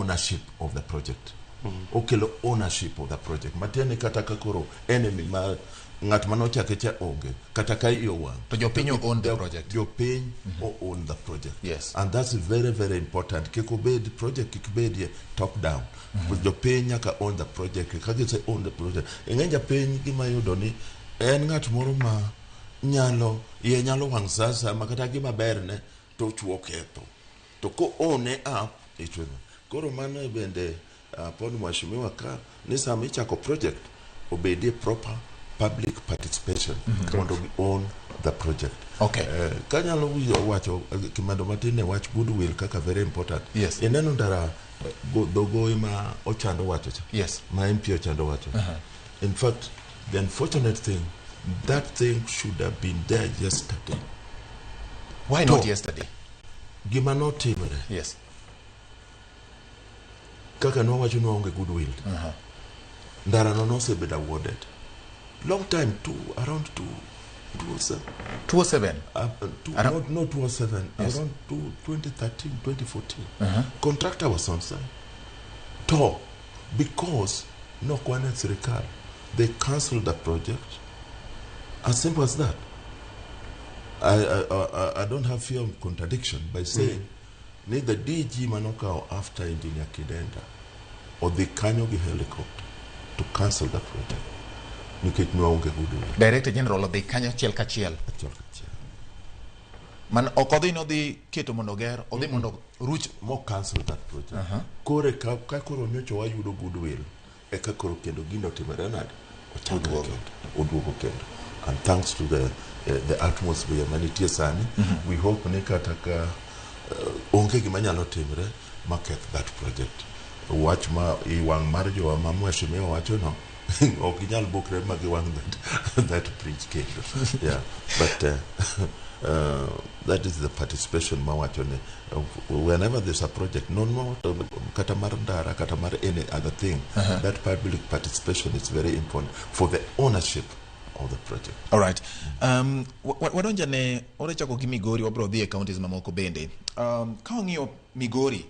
ownership of the project. Okelo ownership of the project. Matiani kata kakoro enemy ma ngat manochake cha onge kata kai yo wang. To jopiny own the project. Jopiny own the project. Yes. And that's very, very important. Kikobed project kikbed top down. But jopiny nyaka own the project. Kaki say own the project. Ingenja piny gima yudo ni en ngat moro ma nyalo wang sasa makata gima berne to chuo ketho. To ko own up ichwe. Koro mano bende pon mwashimiwa ka ni sama ichako project obedi proper public participation mondo own the project. Okay. Kanyalo wacho kimando matine watch goodwill kaka very important. Yes. Ineno ndara dogo ma ochando wacho cha. Yes. Ma MP ochando wacho. In fact, the unfortunate thing, that thing should have been there yesterday. Why not yesterday? Gima not timere. Yes. Kaka no wacho no onge goodwill. Ndara no sebedo awarded. Long time around 207. Not 207. Yes. Around 2013, 2014. Contractor was on site. Because no kwana serikali, they cancelled the project. As simple as that. I don't have fear of contradiction by saying neither DG Manoka after Engineer Kidenda or the Kanyogi helicopter to cancel the project. Director General of the Kanya Chiel Kachiel. Man okodhi no di keto monoger, odhi mondo ruch mo cancel that project. Kore ka koro nyocho wayudo goodwill. Eka koro kendo gino timere nade. Oduogo kendo. And thanks to the atmosphere manitie sani, we hope ne kataka onge gima nyalo timre market that project. Watch ma iwang marjo ma mweshimiwa wacho no. Okinyal bokre magiwang that bridge kendo. Yeah. But that is the participation mawachone. Whenever there's a project, no katamar ndara, katamar any other thing, that public participation is very important for the ownership of the project. All right. Wadonja ne orechako gi Migori wabro dhie counties mamoko bende. Ka ong'iyo Migori,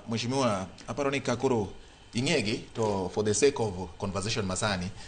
mheshimiwa aparo ni kakoro ingegi to for the sake of conversation masani